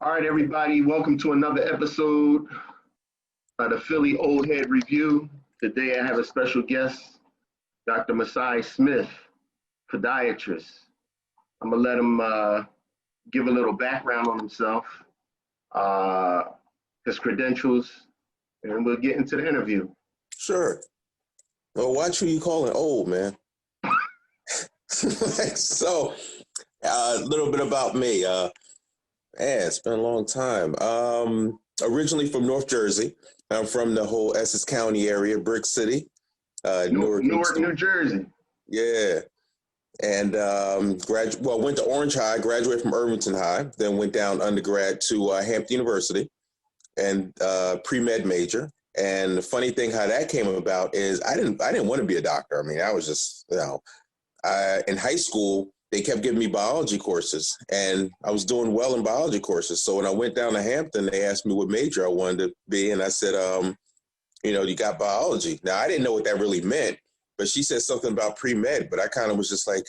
All right, everybody, welcome to another episode of the Philly Old Head Review. Today I have a special guest, Dr. Maasi Smith, Podiatrist. I'm going to let him give a little background on himself, his credentials, and we'll get into the interview. Sure. Well, watch who you calling old, man. So, a little bit about me. It's been a long time. Originally from North Jersey. I'm from the whole Essex County area, Brick City. Newark, New Jersey. Yeah. And went to Orange High, graduated from Irvington High, then went down undergrad to Hampton University and pre-med major. And the funny thing how that came about is I didn't want to be a doctor. I mean, I was just, in high school, they kept giving me biology courses and I was doing well in biology courses. So when I went down to Hampton, they asked me what major I wanted to be. And I said, you got biology. Now, I didn't know what that really meant, but she said something about pre-med, but I kind of was just like,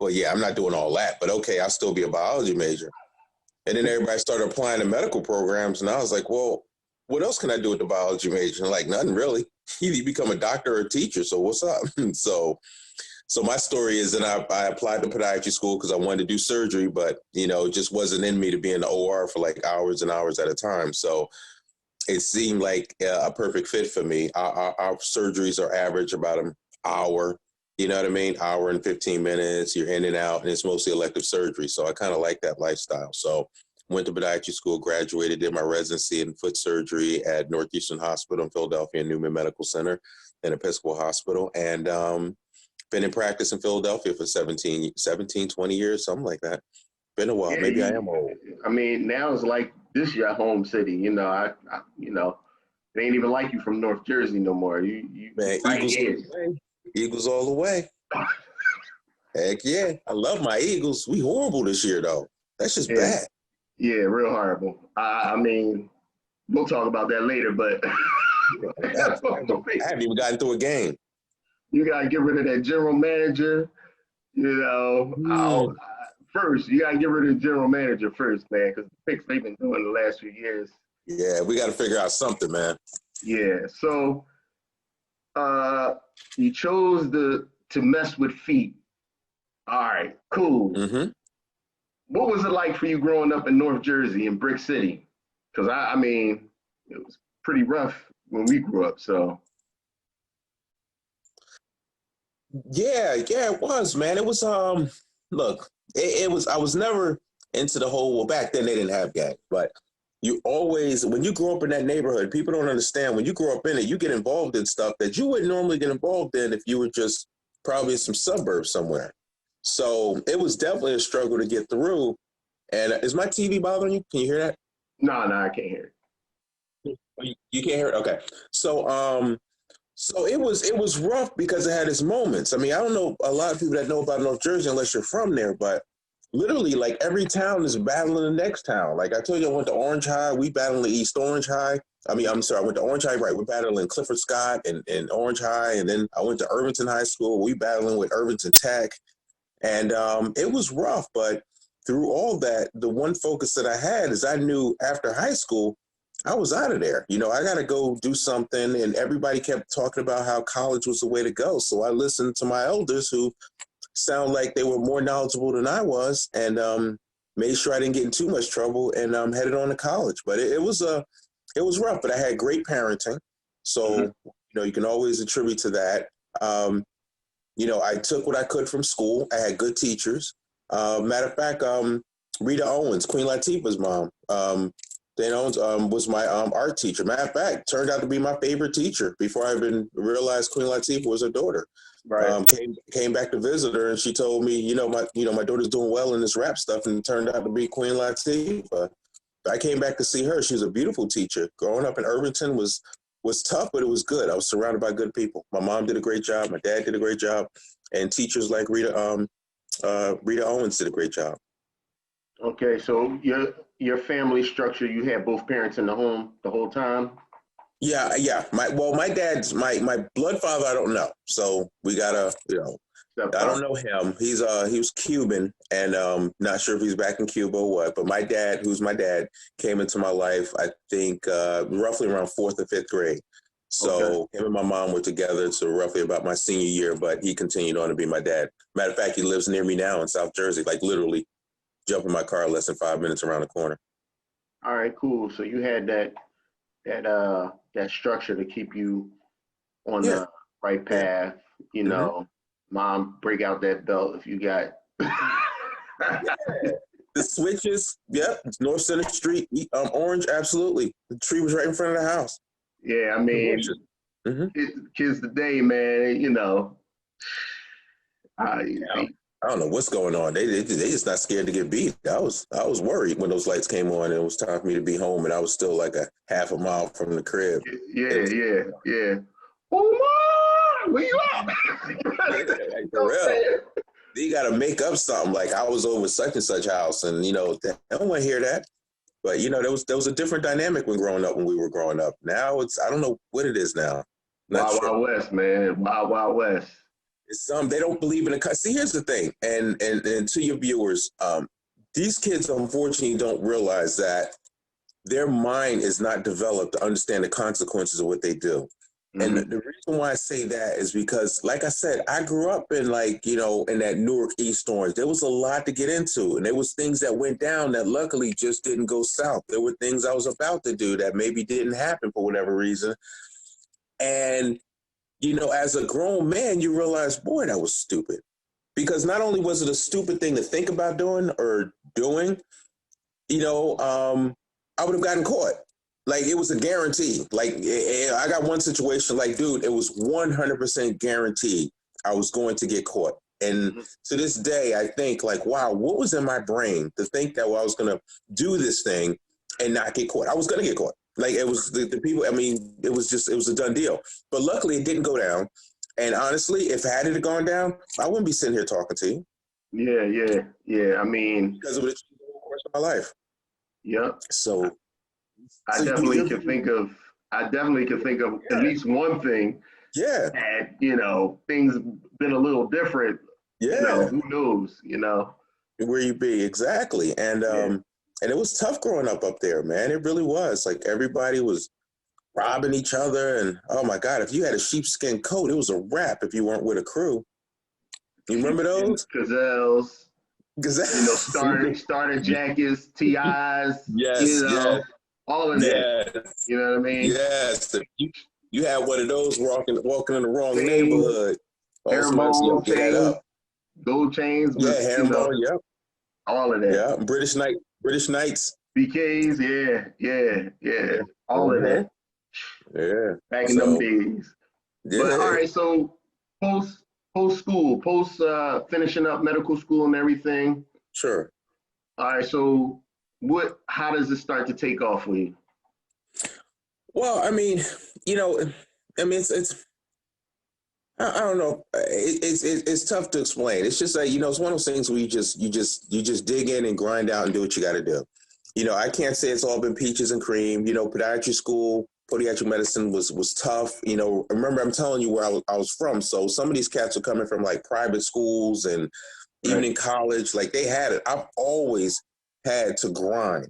well, yeah, I'm not doing all that, but okay, I'll still be a biology major. And then everybody started applying to medical programs. And I was like, well, what else can I do with the biology major? And like, nothing really. You become a doctor or a teacher. So what's up? So my story is that I applied to podiatry school because I wanted to do surgery, but, it just wasn't in me to be in the OR for like hours and hours at a time. So it seemed like a perfect fit for me. Our surgeries are average about an hour, you know what I mean? Hour and 15 minutes, you're in and out, and it's mostly elective surgery. So I kind of like that lifestyle. So went to podiatry school, graduated, did my residency in foot surgery at Northeastern Hospital in Philadelphia and Newman Medical Center and Episcopal Hospital. And been in practice in Philadelphia for 17, 20 years, something like that. Been a while. Yeah, maybe I am old. I mean, now it's like this your home city. It ain't even like you from North Jersey no more. You man, Eagles all the way. Heck yeah. I love my Eagles. We horrible this year, though. That's just bad. Yeah, real horrible. I mean, we'll talk about that later, but I haven't even gotten through a game. You got to get rid of that general manager, First, you got to get rid of the general manager first, man, because the picks they've been doing the last few years. Yeah, we got to figure out something, man. Yeah, so you chose to mess with feet. All right, cool. Mm-hmm. What was it like for you growing up in North Jersey in Brick City? Because, I mean, it was pretty rough when we grew up, so. Yeah, it was, man. It was, look, it was, I was never into the whole, well, back then they didn't have gangs, but you always, when you grow up in that neighborhood, people don't understand, when you grow up in it, you get involved in stuff that you wouldn't normally get involved in if you were just probably in some suburbs somewhere. So it was definitely a struggle to get through. And is my TV bothering you? Can you hear that? No, I can't hear it. You can't hear it? Okay. So it was rough because it had its moments. I mean, I don't know a lot of people that know about North Jersey unless you're from there, but literally like every town is battling the next town. Like I told you, I went to Orange High, we battling East Orange High. I went to Orange High, right? We're battling Clifford Scott and Orange High. And then I went to Irvington High School, we battling with Irvington Tech. And it was rough, but through all that, the one focus that I had is I knew after high school, I was out of there. I got to go do something. And everybody kept talking about how college was the way to go. So I listened to my elders who sound like they were more knowledgeable than I was and made sure I didn't get in too much trouble and headed on to college. But it was rough, but I had great parenting. So, you can always attribute to that. I took what I could from school. I had good teachers. Matter of fact, Rita Owens, Queen Latifah's mom, Dan Owens was my art teacher. Matter of fact, turned out to be my favorite teacher before I even realized Queen Latifah was her daughter. Right. Came back to visit her, and she told me, my daughter's doing well in this rap stuff, and it turned out to be Queen Latifah. I came back to see her. She was a beautiful teacher. Growing up in Irvington was tough, but it was good. I was surrounded by good people. My mom did a great job. My dad did a great job, and teachers like Rita Owens did a great job. Okay, so your family structure, you had both parents in the home the whole time? Yeah. My dad's my blood father, I don't know. So we gotta, I don't know him. He was Cuban, and not sure if he's back in Cuba or what. But my dad, who's my dad, came into my life, I think, roughly around fourth or fifth grade. So him and my mom were together to roughly about my senior year, but he continued on to be my dad. Matter of fact, he lives near me now in South Jersey, like literally jump in my car less than 5 minutes around the corner. All right, cool. So you had that structure to keep you on Yeah. the right path. You know, mom, break out that belt if you got. The switches, yep. North Center Street, Orange, absolutely. The tree was right in front of the house. Yeah, I mean, kids today, man, you know. I don't know what's going on. They just not scared to get beat. I was worried when those lights came on and it was time for me to be home, and I was still like a half a mile from the crib. Yeah. Oh, Mom, where you at? Like, for real. You got to make up something. Like, I was over such and such house, and you know, I don't want to hear that. But you know, there was a different dynamic when we were growing up. Now I don't know what it is now. Wild West, man. Wild West. It's they don't believe in a cut. See, here's the thing, and to your viewers, these kids unfortunately don't realize that their mind is not developed to understand the consequences of what they do. And the reason why I say that is because, like I said, I grew up in, like, you know, in that Newark East Orange. There was a lot to get into, and there was things that went down that luckily just didn't go south. There were things I was about to do that maybe didn't happen for whatever reason. And, you know, as a grown man, you realize, boy, that was stupid. Because not only was it a stupid thing to think about doing, you know, I would have gotten caught. Like, it was a guarantee. Like, I got one situation, like, dude, it was 100% guaranteed I was going to get caught. And to this day, I think, like, wow, what was in my brain to think that I was going to do this thing and not get caught? I was going to get caught. Like, it was the people, I mean, it was a done deal. But luckily, it didn't go down. And honestly, if had it gone down, I wouldn't be sitting here talking to you. Yeah. I mean, because of the course of my life. Yep. So I definitely could think of at least one thing. Yeah. And, you know, things been a little different. Yeah. You know, who knows, you know. Where you be, exactly. And and it was tough growing up there, man. It really was. Like, everybody was robbing each other, and oh my God, if you had a sheepskin coat, it was a wrap if you weren't with a crew. You remember those? Gazelles. You know, starter jackets, TIs. Yes, you know, all of that. Yes. You know what I mean? Yes. You had one of those walking in the wrong neighborhood. Herringbone chains, gold chains. Yeah, herringbone, yep. All of that. Yeah, British Knights. BKs, yeah. All of that. Yeah. Back in them days. Yeah. But all right, so post school, finishing up medical school and everything. Sure. All right, so how does it start to take off for you? Well, I mean, you know, it's I don't know. It's tough to explain. It's just like, you know, it's one of those things where you just dig in and grind out and do what you got to do. You know, I can't say it's all been peaches and cream. You know, podiatry school, podiatric medicine was tough. You know, remember, I'm telling you where I was from. So some of these cats are coming from like private schools, and even in college, like, they had it. I've always had to grind.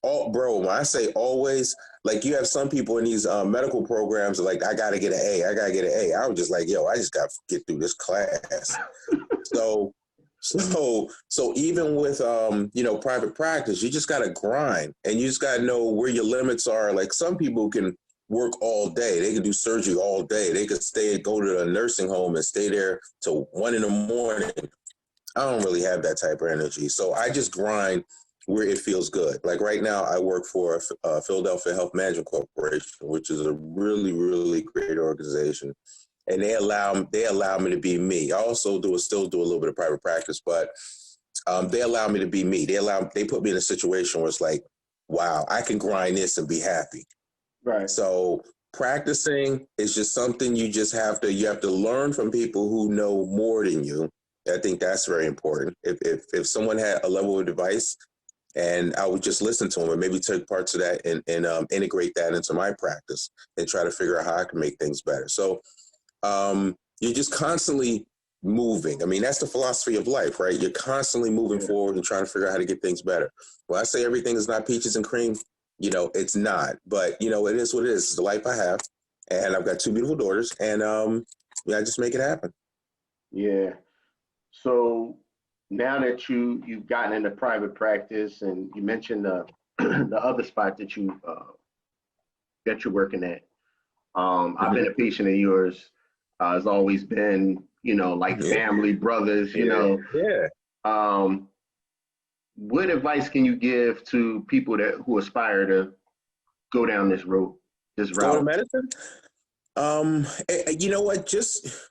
Bro, when I say always, like, you have some people in these medical programs are like, I got to get an A. I was just like, yo, I just got to get through this class. So even with, you know, private practice, you just got to grind, and you just got to know where your limits are. Like, some people can work all day. They can do surgery all day. They could go to a nursing home and stay there till 1 a.m. I don't really have that type of energy. So I just grind where it feels good. Like, right now, I work for Philadelphia Health Management Corporation, which is a really, really great organization. And they allow me to be me. I also still do a little bit of private practice, but they allow me to be me. They put me in a situation where it's like, wow, I can grind this and be happy. Right. So practicing is just something you have to learn from people who know more than you. I think that's very important. If someone had a level of advice, and I would just listen to them and maybe take parts of that and integrate that into my practice and try to figure out how I can make things better. So you're just constantly moving. I mean, that's the philosophy of life, right? You're constantly moving forward and trying to figure out how to get things better. When I say everything is not peaches and cream, it's not. But, it is what it is. It's the life I have. And I've got 2 beautiful daughters. And, I just make it happen. Yeah. So now that you've gotten into private practice, and you mentioned the the other spot that you're working at, I've been a patient of yours. It's always been, like family, brothers, Yeah. What advice can you give to people who aspire to go down this route? Go to medicine? You know what? Just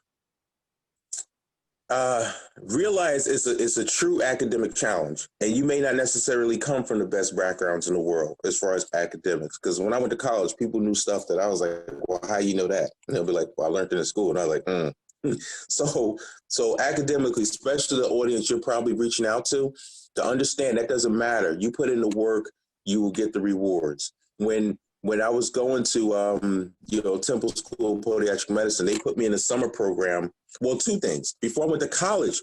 realize it's a true academic challenge, and you may not necessarily come from the best backgrounds in the world as far as academics. Because when I went to college, people knew stuff that I was like, "Well, how you know that?" And they'll be like, "Well, I learned it in school," and I was like, So academically, especially the audience you're probably reaching out to understand that doesn't matter. You put in the work, you will get the rewards. When I was going to, Temple School of Podiatric Medicine, they put me in a summer program. Well, 2 things. Before I went to college,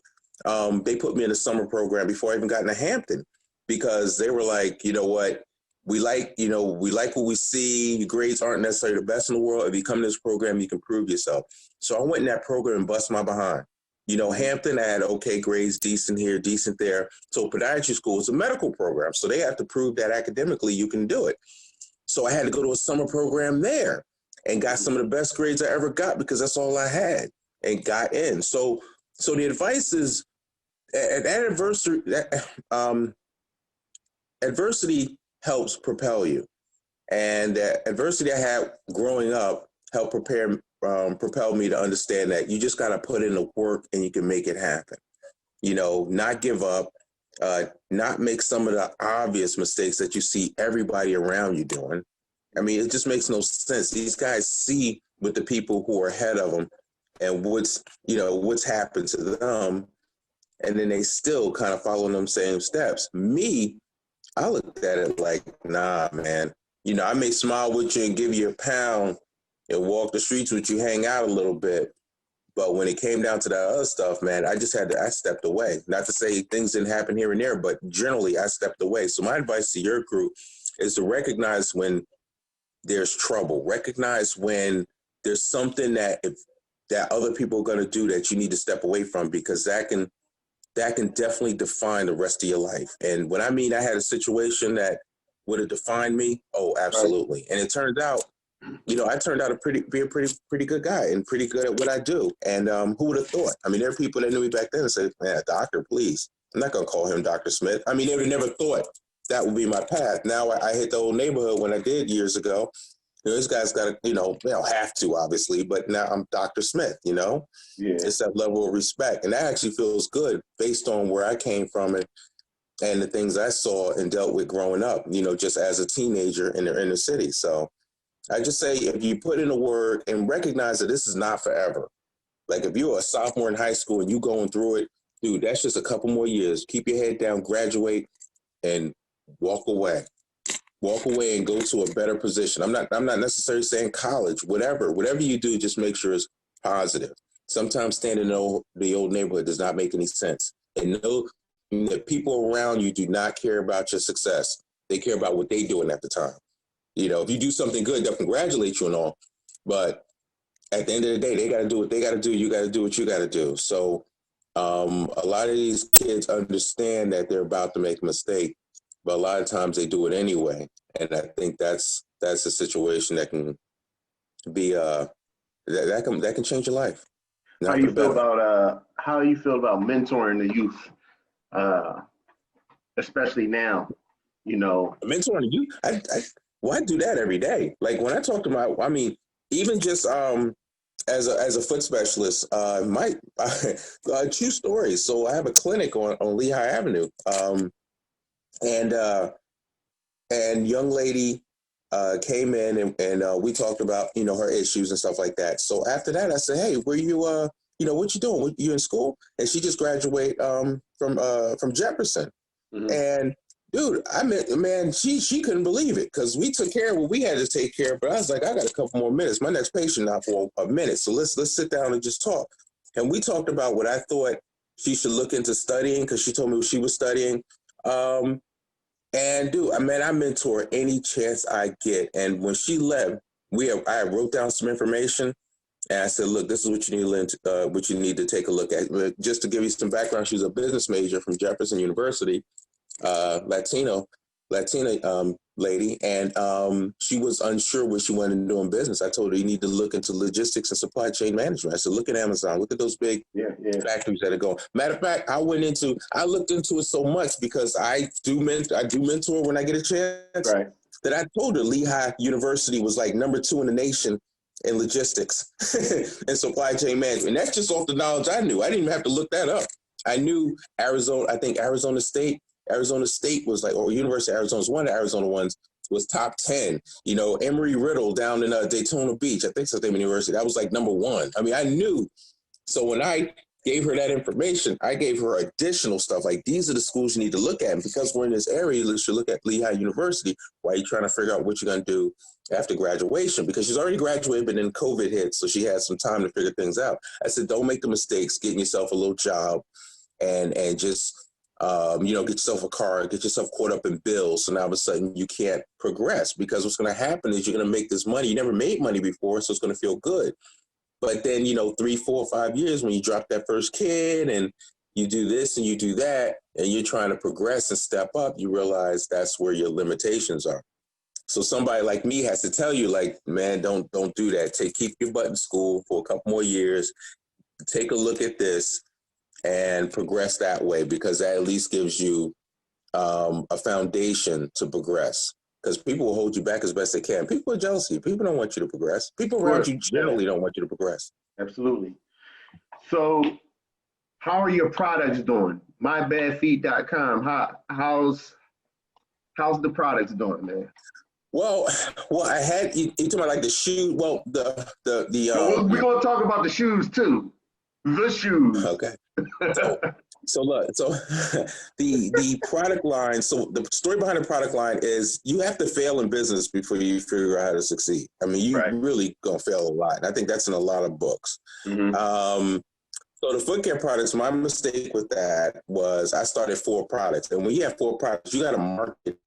they put me in a summer program before I even got into Hampton, because they were like, you know what, we like what we see. Your grades aren't necessarily the best in the world. If you come to this program, you can prove yourself. So I went in that program and bust my behind. Hampton had okay grades, decent here, decent there. So podiatry school is a medical program. So they have to prove that academically you can do it. So I had to go to a summer program there and got some of the best grades I ever got, because that's all I had, and got in. So the advice is, adversity helps propel you. And the adversity I had growing up helped propel me to understand that you just got to put in the work and you can make it happen. Not give up, not make some of the obvious mistakes that you see everybody around you doing. I mean, it just makes no sense. These guys see with the people who are ahead of them and what's happened to them, and then they still kind of follow them same steps. Me, I looked at it like, nah, man. I may smile with you and give you a pound and walk the streets with you, hang out a little bit. But when it came down to that other stuff, man, I stepped away. Not to say things didn't happen here and there, but generally I stepped away. So my advice to your crew is to recognize when there's trouble. Recognize when there's something that other people are going to do that you need to step away from, because that can definitely define the rest of your life. And when I mean I had a situation that would have defined me, oh, absolutely. Right. And it turned out, I turned out to be a pretty good guy and pretty good at what I do. And who would have thought? I mean, there are people that knew me back then and said, man, doctor, please. I'm not going to call him Dr. Smith. I mean, they would have never thought that would be my path. Now I hit the old neighborhood when I did years ago. This guy's got to, they don't have to, obviously, but now I'm Dr. Smith, Yeah. It's that level of respect. And that actually feels good based on where I came from and the things I saw and dealt with growing up, just as a teenager in the inner city. So I just say, if you put in the work and recognize that this is not forever. Like if you're a sophomore in high school and you going through it, dude, that's just a couple more years. Keep your head down, graduate, and walk away. Walk away and go to a better position. I'm not necessarily saying college, whatever you do, just make sure it's positive. Sometimes standing in the old neighborhood does not make any sense. And know that people around you do not care about your success. They care about what they're doing at the time. If you do something good, they'll congratulate you and all. But at the end of the day, they got to do what they got to do. You got to do what you got to do. So a lot of these kids understand that they're about to make a mistake, but a lot of times they do it anyway. And I think that's a situation that can be that can change your life. How you feel about mentoring the youth, especially now? Mentoring the youth. I do that every day. Like when I talk to even just as a foot specialist, true stories. So I have a clinic on Lehigh Avenue, and young lady came in and we talked about her issues and stuff like that. So after that, I said, hey, where you what you doing? You in school? And she just graduated from Jefferson. Mm-hmm. And dude, she couldn't believe it because we took care of what we had to take care of. But I was like, I got a couple more minutes. My next patient not for a minute, so let's sit down and just talk. And we talked about what I thought she should look into studying, because she told me what she was studying. And dude, I mentor any chance I get. And when she left, I wrote down some information, and I said, look, this is what you need to what you need to take a look at. Just to give you some background, she was a business major from Jefferson University, Latina lady, and she was unsure what she wanted to do in business. I told her, you need to look into logistics and supply chain management. I said, look at Amazon, look at those big factories that are going. Matter of fact, I looked into it so much because I do mentor when I get a chance. Right. That I told her Lehigh University was like number 2 in the nation in logistics and supply chain management. And that's just off the knowledge I knew. I didn't even have to look that up. I knew Arizona. I think Arizona State was like, or University of Arizona was one of the Arizona ones, was top 10. You know, Emory-Riddle down in Daytona Beach, I think it's the same university, that was like number 1. I mean, I knew. So when I gave her that information, I gave her additional stuff. Like, these are the schools you need to look at. And because we're in this area, you should look at Lehigh University while you're trying to figure out what you're going to do after graduation, because she's already graduated, but then COVID hit. So she had some time to figure things out. I said, don't make the mistakes getting yourself a little job and just, get yourself a car, get yourself caught up in bills. So now all of a sudden you can't progress, because what's going to happen is you're going to make this money. You never made money before, so it's going to feel good. But then, 3, 4, 5 years, when you drop that first kid and you do this and you do that, and you're trying to progress and step up, you realize that's where your limitations are. So somebody like me has to tell you, like, man, don't do that. Keep your butt in school for a couple more years. Take a look at this and progress that way, because that at least gives you a foundation to progress. Because people will hold you back as best they can. People are jealous of you. People don't want you to progress. People around you generally don't want you to progress. Absolutely. So how are your products doing? MyBadFeet.com. How's the products doing, man? Well, I had you talking about like the shoe. Well, the we're gonna talk about the shoes too. The shoes. Okay. So look, the product line. So the story behind the product line is you have to fail in business before you figure out how to succeed. I mean, you really gonna fail a lot. And I think that's in a lot of books. Mm-hmm. So the foot care products, my mistake with that was I started 4 products, and when you have 4 products, you got to market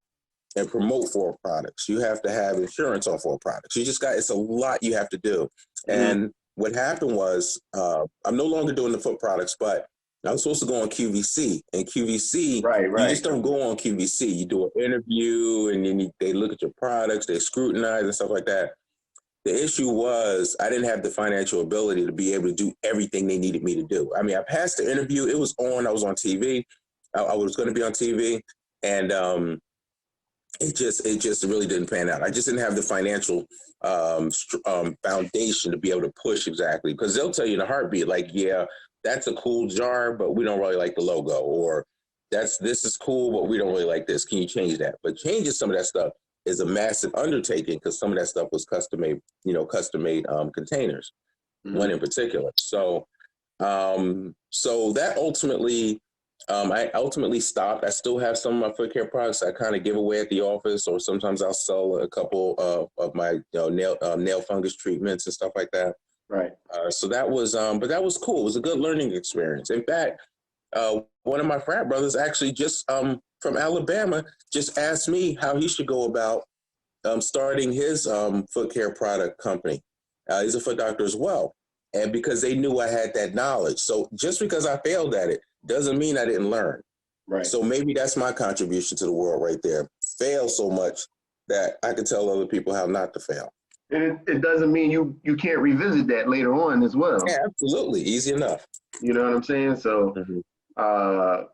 and promote 4 products. You have to have insurance on 4 products. It's a lot you have to do. Mm-hmm. And what happened was I'm no longer doing the foot products, but I was supposed to go on QVC. And QVC, you just don't go on QVC. You do an interview, and then they look at your products, they scrutinize and stuff like that. The issue was I didn't have the financial ability to be able to do everything they needed me to do. I mean, I passed the interview. It was on. I was on TV. I was going to be on TV. And it just really didn't pan out. I just didn't have the financial foundation to be able to push exactly, because they'll tell you in a heartbeat, like, yeah, that's a cool jar, but we don't really like the logo, or this is cool, but we don't really like this. Can you change that? But changing some of that stuff is a massive undertaking, because some of that stuff was custom made containers, one in particular. So that ultimately. I ultimately stopped. I still have some of my foot care products I kind of give away at the office, or sometimes I'll sell a couple of my nail fungus treatments and stuff like that. Right. So that was, but that was cool. It was a good learning experience. In fact, one of my frat brothers actually just from Alabama just asked me how he should go about starting his foot care product company. He's a foot doctor as well. And because they knew I had that knowledge. So just because I failed at it doesn't mean I didn't learn. Right. So maybe that's my contribution to the world right there. Fail so much that I can tell other people how not to fail. And it doesn't mean you can't revisit that later on as well. Yeah, absolutely. Easy enough. You know what I'm saying? So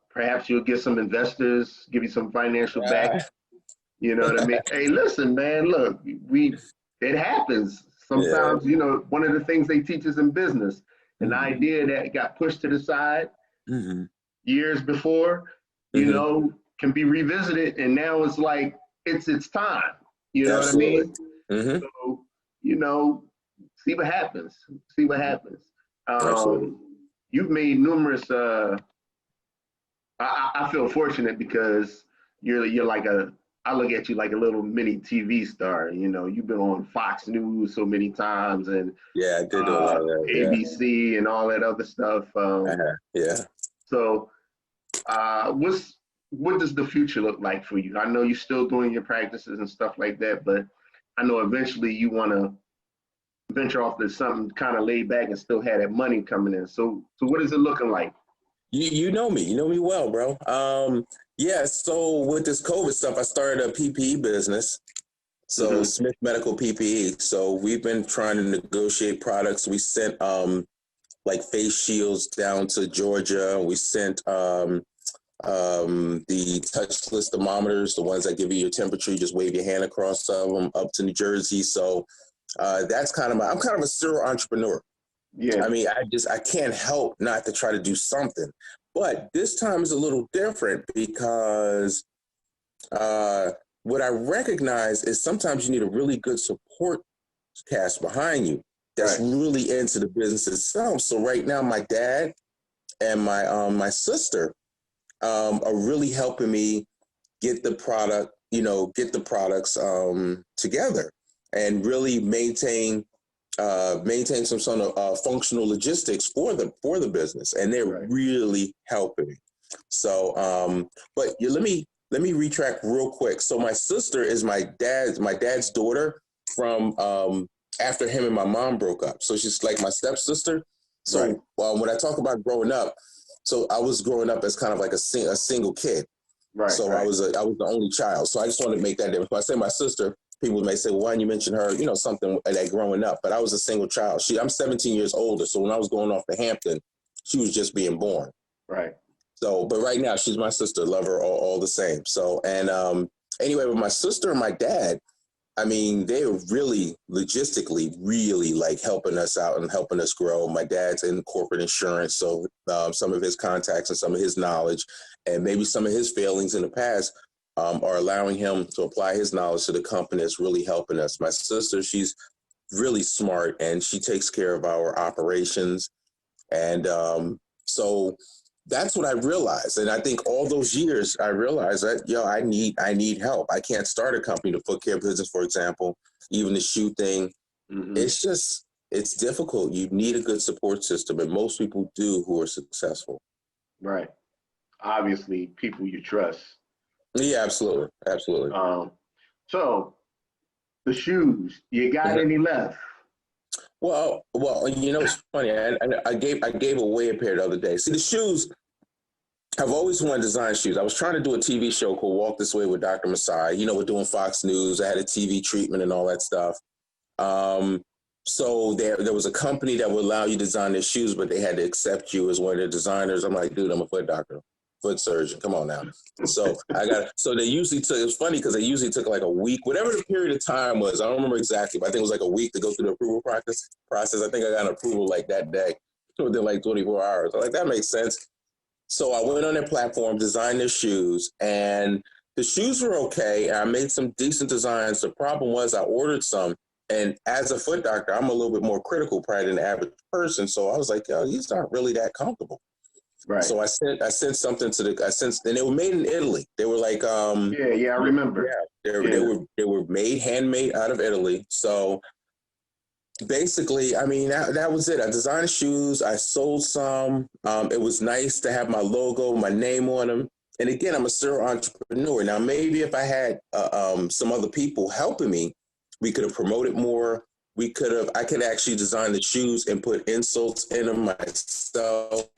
perhaps you'll get some investors, give you some financial back. You know what I mean? Hey, listen, man, look, it happens. Sometimes, one of the things they teach us in business, an idea that got pushed to the side years before, can be revisited. And now it's like, it's time. You know what I mean? Mm-hmm. So, see what happens. See what happens. You've made numerous, I feel fortunate because you're like a I look at you like a little mini TV star. You know, you've been on Fox News so many times and Yeah, I did do a lot of that. Yeah. ABC and all that other stuff. Yeah. So, what does the future look like for you? I know you're still doing your practices and stuff like that, but I know eventually you want to venture off to something kind of laid back and still have that money coming in. So what is it looking like? You know me. You know me well, bro. Yeah, so with this COVID stuff, I started a PPE business. So Mm-hmm. Smith Medical PPE. So we've been trying to negotiate products. We sent like face shields down to Georgia. We sent the touchless thermometers, the ones that give you your temperature. You just wave your hand across them up to New Jersey. So that's kind of I'm kind of a serial entrepreneur. Yeah. I mean, I can't help not to try to do something. But this time is a little different because what I recognize is sometimes you need a really good support cast behind you that's Right. really into the business itself. So right now, my dad and my sister are really helping me get the product, get the products together and really maintain some sort of functional logistics for the business, and they're Right. really helping me. So, but let me retract real quick. So my sister is my dad's daughter from after him and my mom broke up. So she's like my stepsister. So Right. when I talk about growing up, so I was growing up as kind of like a single kid. Right. So right. I was the only child. So I just wanted to make that difference. When I say my sister, people may say, well, why didn't you mention her, something like growing up, but I was a single child. I'm 17 years older. So when I was going off to Hampton, she was just being born. Right. So, but right now she's my sister, love her all the same. So, and anyway, with my sister and my dad, I mean, they are really logistically really like helping us out and helping us grow. My dad's in corporate insurance. So some of his contacts and some of his knowledge and maybe some of his failings in the past are allowing him to apply his knowledge to the company that's really helping us. My sister, she's really smart and she takes care of our operations. And so that's what I realized. And I think all those years I realized that, I need help. I can't start a company, the foot care business, for example, even the shoe thing. Mm-hmm. It's difficult. You need a good support system. And most people do who are successful. Right. Obviously, people you trust. Yeah, absolutely. Absolutely. So the shoes, you got any left? Well, it's funny. I gave away a pair the other day. See, the shoes, I've always wanted to design shoes. I was trying to do a TV show called Walk This Way with Dr. Maasi. We're doing Fox News. I had a TV treatment and all that stuff. So there was a company that would allow you to design their shoes, but they had to accept you as one of their designers. I'm like, dude, I'm a foot doctor, foot surgeon. Come on now. So so they usually took, it was funny because they usually took like a week, whatever the period of time was. I don't remember exactly, but I think it was like a week to go through the approval process. I think I got an approval like that day within like 24 hours. I'm like, that makes sense. So I went on their platform, designed their shoes, and the shoes were okay. I made some decent designs. The problem was I ordered some, and as a foot doctor, I'm a little bit more critical probably than the average person. So I was like, yo, these aren't really that comfortable. Right. So I sent something and they were made in Italy. They were like, yeah, I remember. Yeah, they were handmade out of Italy. So basically, I mean, that was it. I designed shoes. I sold some. It was nice to have my logo, my name on them. And again, I'm a serial entrepreneur. Now, maybe if I had some other people helping me, we could have promoted more. I could actually design the shoes and put insoles in them myself.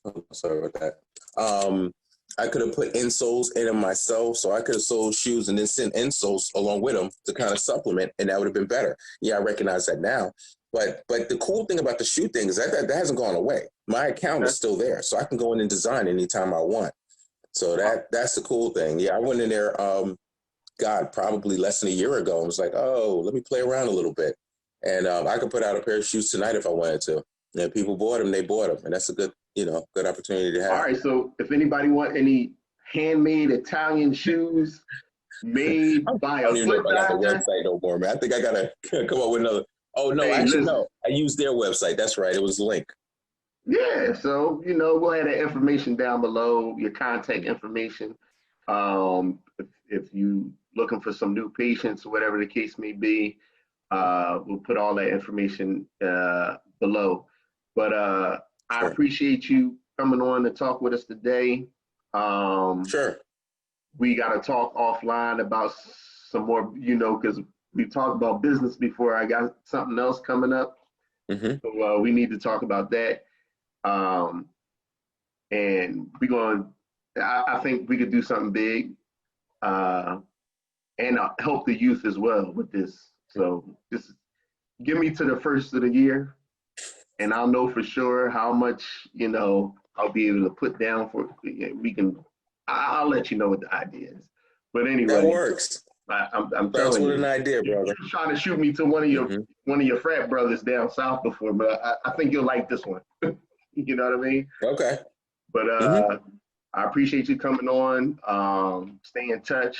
Oh, sorry about that. I could have put insoles in them myself, so I could have sold shoes and then sent insoles along with them to kind of supplement, and that would have been better. Yeah, I recognize that now. But the cool thing about the shoe thing is that hasn't gone away. My account is still there, so I can go in and design anytime I want. So that's the cool thing. Yeah, I went in there, probably less than a year ago, and was like, oh, let me play around a little bit. And I could put out a pair of shoes tonight if I wanted to. And people bought them, they bought them. And that's a good opportunity to have. All right. So if anybody want any handmade Italian shoes made by a foot doctor. I don't even know if I got the website no more, man. I think I got to come up with another. Oh, no, no. I used their website. That's right. It was linked. Yeah. So, we'll have that information down below, your contact information. If you looking for some new patients or whatever the case may be, we'll put all that information below. But I Sure. appreciate you coming on to talk with us today. Sure. We got to talk offline about some more, because we talked about business before. I got something else coming up. So we need to talk about that. And I think we could do something big and help the youth as well with this. So just give me to the first of the year and I'll know for sure how much, I'll be able to put down for, I'll let you know what the idea is. But anyway. That works. I'm Thanks telling for you, an idea, brother. you were trying to shoot me to one of your frat brothers down south before, but I think you'll like this one. You know what I mean? Okay. But I appreciate you coming on. Stay in touch.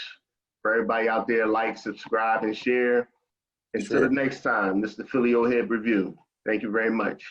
For everybody out there, like, subscribe, and share. Until the next time, this is the Philly Old Head Review. Thank you very much.